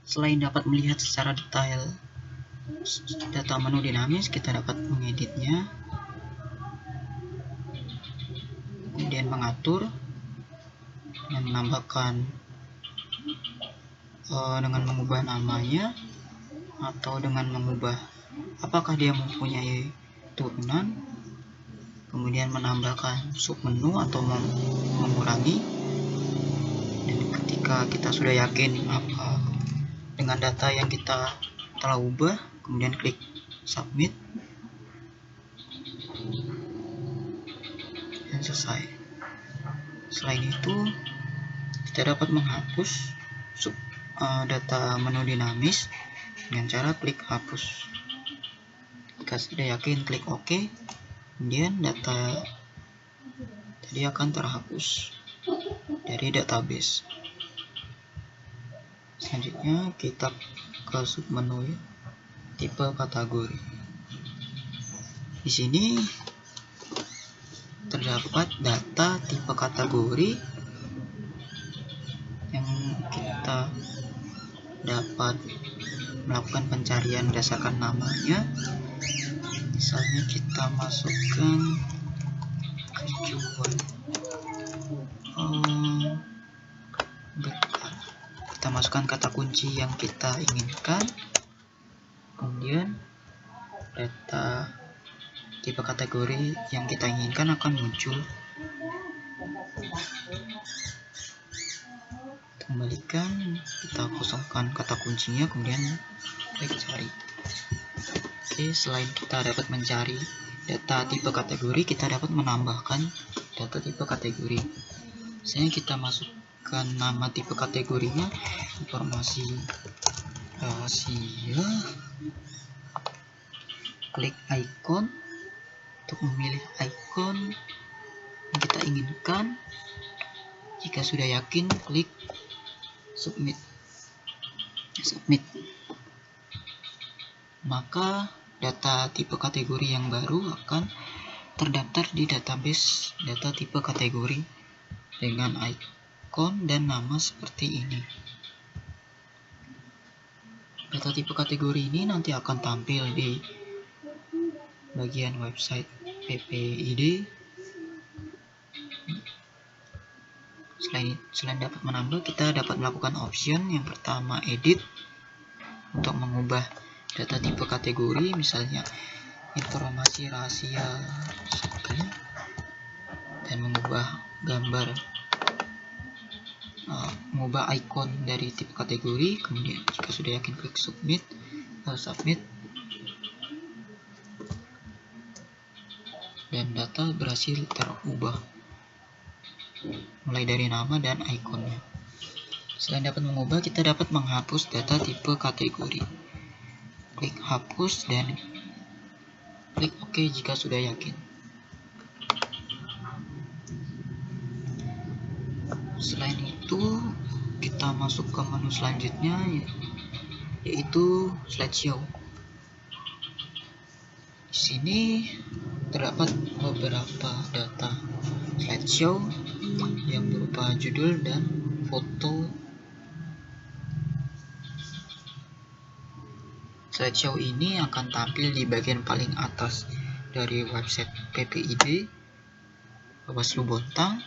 Selain dapat melihat secara detail data menu dinamis, kita dapat mengeditnya, kemudian mengatur dan menambahkan dengan mengubah namanya atau dengan mengubah apakah dia mempunyai turunan, kemudian menambahkan submenu atau mengurangi. Dan ketika kita sudah yakin apa dengan data yang kita telah ubah, kemudian klik submit dan selesai. Selain itu, kita dapat menghapus data menu dinamis dengan cara klik hapus. Jika sudah yakin, klik OK, kemudian data tadi akan terhapus dari database. Selanjutnya kita ke submenu tipe kategori. Di sini terdapat data tipe kategori yang kita dapat melakukan pencarian berdasarkan namanya. Misalnya kita masukkan kejuan, kita masukkan kata kunci yang kita inginkan, kemudian data tipe kategori yang kita inginkan akan muncul. Kembalikan, kita kosongkan kata kuncinya, kemudian klik cari. Oke, selain kita dapat mencari data tipe kategori, kita dapat menambahkan data tipe kategori. Misalnya kita masukkan nama tipe kategorinya informasi rahasia, klik icon untuk memilih icon yang kita inginkan. Jika sudah yakin, klik submit. Maka data tipe kategori yang baru akan terdaftar di database data tipe kategori dengan icon dan nama seperti ini. Data tipe kategori ini nanti akan tampil di bagian website PPID. Selain dapat menambah, kita dapat melakukan option. Yang pertama, edit, untuk mengubah data tipe kategori, misalnya informasi rahasia, dan mengubah gambar, mengubah icon dari tipe kategori. Kemudian jika sudah yakin, klik submit, dan data berhasil terubah mulai dari nama dan ikonnya. Selain dapat mengubah, kita dapat menghapus data tipe kategori. Klik hapus dan klik OK jika sudah yakin. Selain itu, kita masuk ke menu selanjutnya, yaitu slideshow. Di sini terdapat beberapa data slideshow yang berupa judul dan foto. Slideshow ini akan tampil di bagian paling atas dari website PPID Bawaslu Bontang.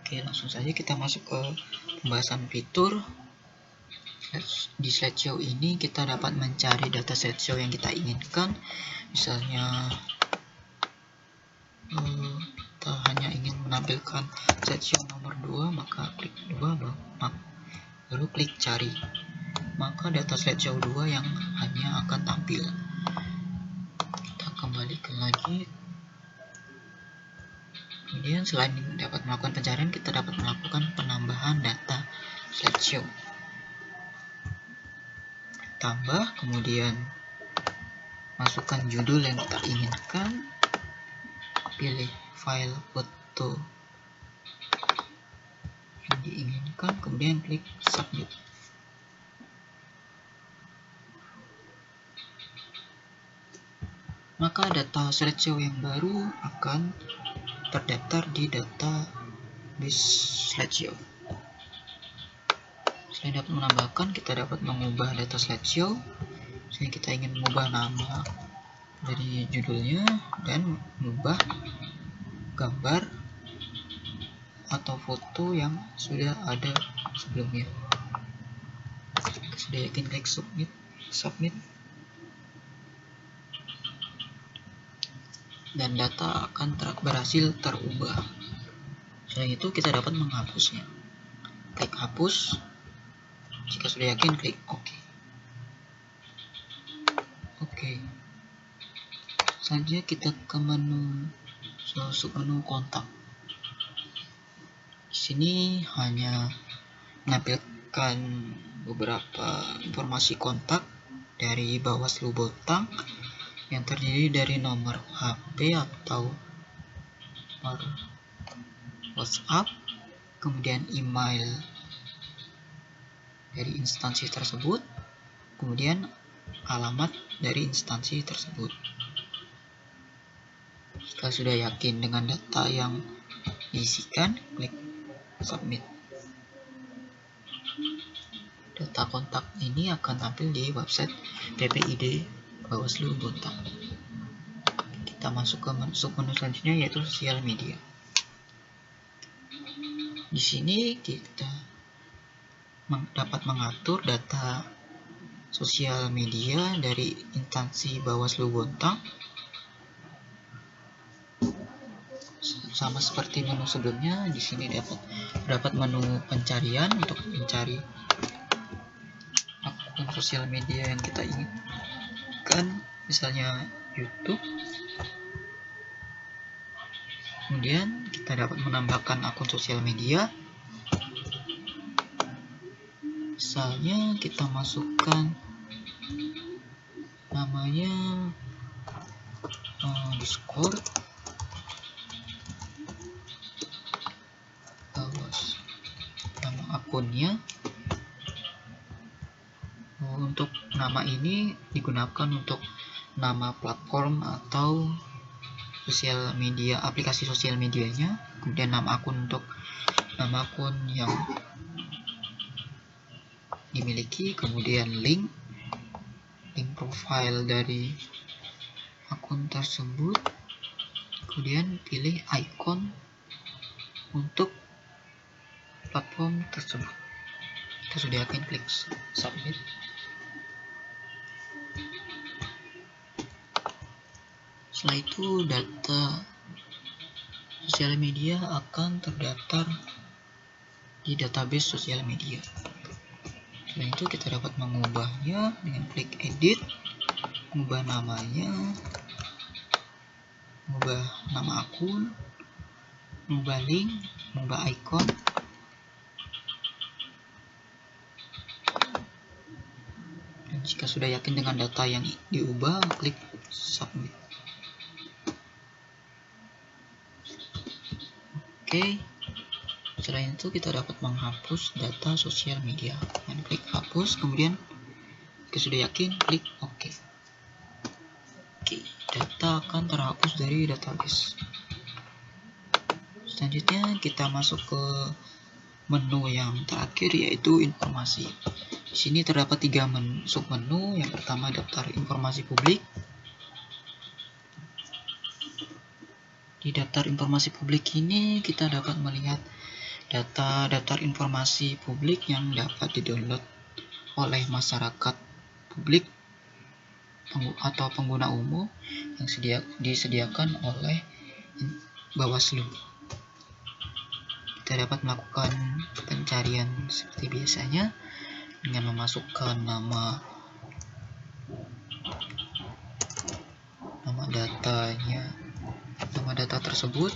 Oke, langsung saja kita masuk ke pembahasan fitur. Di slideshow ini kita dapat mencari data slideshow yang kita inginkan. Misalnya kita hanya ingin menampilkan slideshow nomor 2, maka klik 2, baru klik cari. Maka data slideshow 2 yang hanya akan tampil. Kita kembalikan lagi. Kemudian selain dapat melakukan pencarian, kita dapat melakukan penambahan data slideshow. Tambah, kemudian masukkan judul yang kita inginkan, pilih file foto yang diinginkan, kemudian klik submit. Maka data slideshow yang baru akan terdaftar di database slideshow. Selain dapat menambahkan, kita dapat mengubah data slideshow. Sini kita ingin mengubah nama dari judulnya dan mengubah gambar atau foto yang sudah ada sebelumnya. Sudah yakin, klik submit, dan data akan berhasil terubah. Selain itu kita dapat menghapusnya. Klik hapus. Jika sudah yakin, klik OK. Selanjutnya kita ke menu submenu kontak. Di sini hanya menampilkan beberapa informasi kontak dari Bawaslu Bontang yang terdiri dari nomor HP atau nomor WhatsApp, kemudian email dari instansi tersebut, kemudian alamat dari instansi tersebut. Jika sudah yakin dengan data yang diisikan, klik submit. Data kontak ini akan tampil di website PPID Bawaslu Bontang. Kita masuk ke submenu selanjutnya, yaitu sosial media. Di sini kita dapat mengatur data sosial media dari instansi Bawaslu Bontang. Sama seperti menu sebelumnya, di sini dapat menu pencarian untuk mencari akun sosial media yang kita inginkan, misalnya YouTube. Kemudian kita dapat menambahkan akun sosial media. Misalnya kita masukkan namanya Discord, nama akunnya. Untuk nama ini digunakan untuk nama platform atau sosial media, aplikasi sosial medianya. Kemudian nama akun untuk nama akun yang dimiliki, kemudian link profile dari akun tersebut, kemudian pilih icon untuk platform tersebut. Kita sudah yakin, klik submit. Setelah itu data sosial media akan terdaftar di database sosial media. Selain itu kita dapat mengubahnya dengan klik edit, mengubah namanya, mengubah nama akun, mengubah link, mengubah icon. Dan jika sudah yakin dengan data yang diubah, klik submit. Selain itu kita dapat menghapus data sosial media dengan klik hapus, kemudian jika sudah yakin, klik OK. Data akan terhapus dari database. Selanjutnya kita masuk ke menu yang terakhir, yaitu informasi. Di sini terdapat 3 submenu. Yang pertama, daftar informasi publik. Di daftar informasi publik ini kita dapat melihat data daftar informasi publik yang dapat didownload oleh masyarakat publik atau pengguna umum yang disediakan oleh Bawaslu. Kita dapat melakukan pencarian seperti biasanya dengan memasukkan nama data tersebut.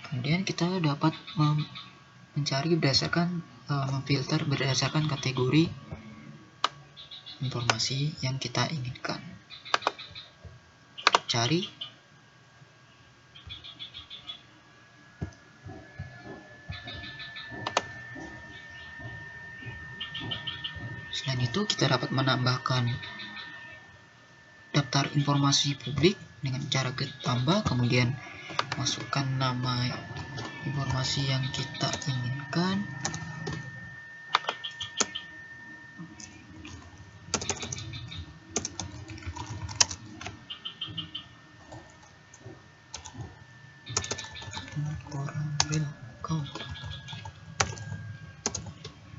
Kemudian kita dapat mencari memfilter berdasarkan kategori informasi yang kita inginkan. Cari. Selain itu kita dapat menambahkan daftar informasi publik dengan cara klik tambah, kemudian masukkan nama informasi yang kita inginkan.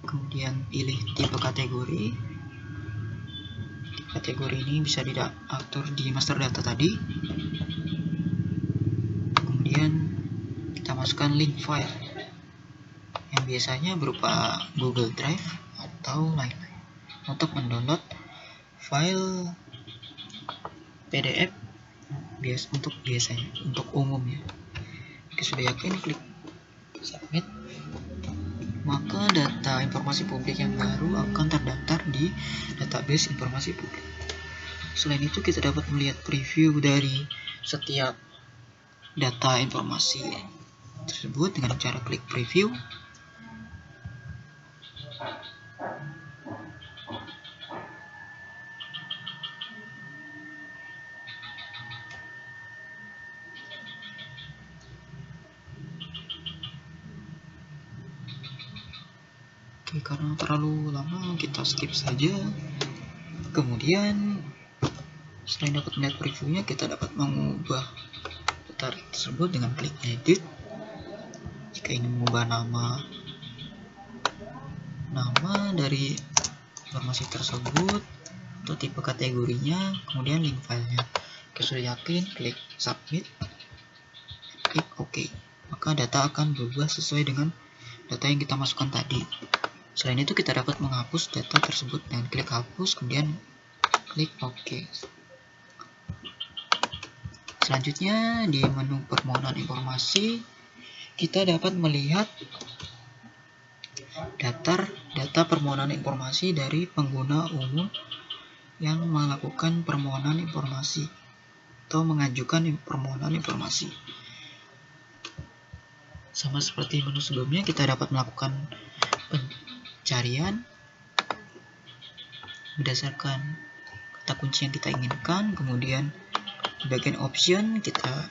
Kemudian pilih tipe kategori. Kategori ini bisa diatur di master data tadi. Kemudian kita masukkan link file yang biasanya berupa Google Drive atau lain-lain. Untuk mendownload file PDF untuk umum ya. Jika sudah yakin, klik submit. Maka data informasi publik yang baru akan terdaftar di database informasi publik. Selain itu, kita dapat melihat preview dari setiap data informasi tersebut dengan cara klik preview. Oke, karena terlalu lama kita skip saja. Kemudian selain dapat melihat previewnya, kita dapat mengubah data tersebut dengan klik edit. Jika ingin mengubah nama dari informasi tersebut atau tipe kategorinya, kemudian link filenya. Jika sudah yakin, klik submit, klik OK. Maka data akan berubah sesuai dengan data yang kita masukkan tadi. Selain itu, kita dapat menghapus data tersebut dengan klik hapus, kemudian klik OK. Selanjutnya, di menu permohonan informasi, kita dapat melihat data permohonan informasi dari pengguna umum yang melakukan permohonan informasi atau mengajukan permohonan informasi. Sama seperti menu sebelumnya, kita dapat melakukan pencarian berdasarkan kata kunci yang kita inginkan. Kemudian di bagian option, data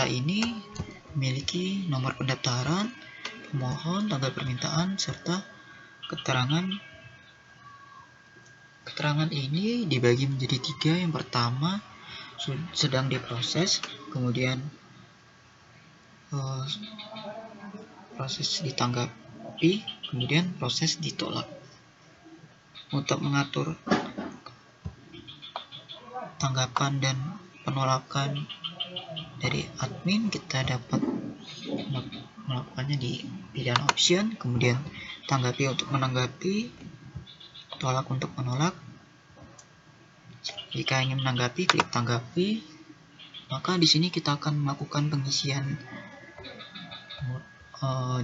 ini memiliki nomor pendaftaran, pemohon, tanggal permintaan, serta keterangan. Keterangan ini dibagi menjadi 3. Yang pertama, sedang diproses, kemudian proses ditanggapi, kemudian proses ditolak. Untuk mengatur tanggapan dan penolakan dari admin, kita dapat melakukannya di pilihan option, kemudian tanggapi untuk menanggapi, tolak untuk menolak. Jika ingin menanggapi, klik tanggapi. Maka di sini kita akan melakukan pengisian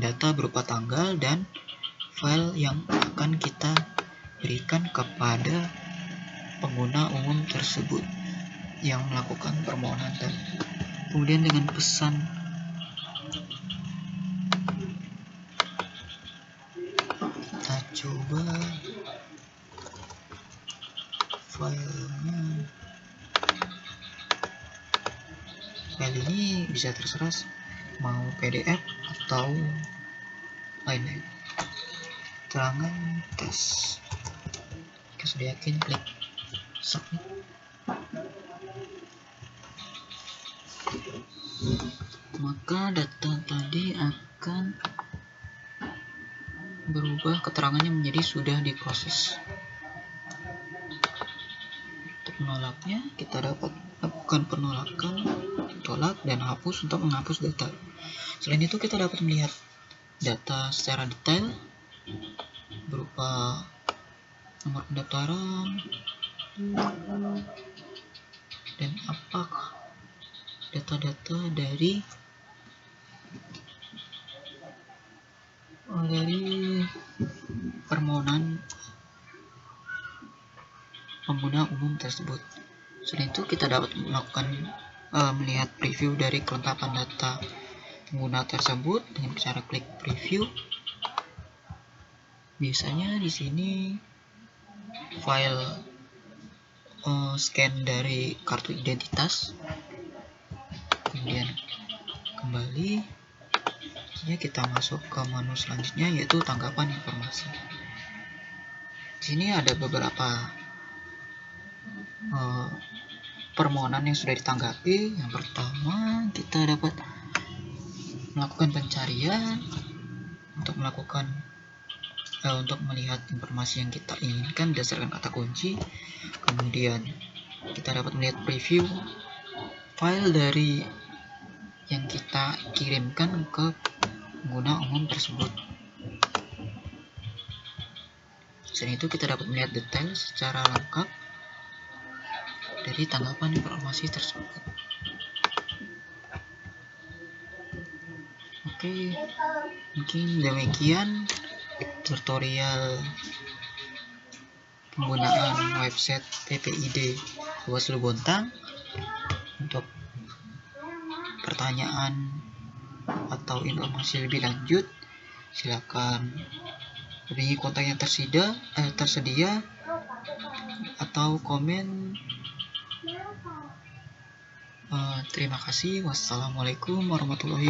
data berupa tanggal dan file yang akan kita berikan kepada pengguna umum tersebut yang melakukan permohonan tadi. Kemudian dengan pesan kita coba filenya. File ini bisa terserah mau PDF atau lain-lain. Keterangan tes. Jika sudah yakin, klik submit. Maka data tadi akan berubah, keterangannya menjadi sudah diproses. Untuk menolaknya, kita dapat lakukan penolakan, tolak, dan hapus untuk menghapus data. Selain itu, kita dapat melihat data secara detail berupa nomor pendaftaran dan apakah data-data dari permohonan pengguna umum tersebut. Selain itu, kita dapat melihat preview dari kelengkapan data pengguna tersebut dengan cara klik preview. Biasanya di sini file scan dari kartu identitas, kemudian kembali, Ya, kita masuk ke menu selanjutnya, yaitu tanggapan informasi. Di sini ada beberapa permohonan yang sudah ditanggapi. Yang pertama, kita dapat melakukan pencarian untuk melihat informasi yang kita inginkan berdasarkan kata kunci. Kemudian kita dapat melihat preview file dari yang kita kirimkan ke pengguna umum tersebut. Selain itu, kita dapat melihat detail secara lengkap dari tanggapan informasi tersebut. Oke, mungkin demikian tutorial penggunaan website PPID Bawaslu Bontang. Untuk pertanyaan atau informasi lebih lanjut, silakan hubungi kontak yang tersedia atau komen. Terima kasih. Wassalamualaikum warahmatullahi wabarakatuh.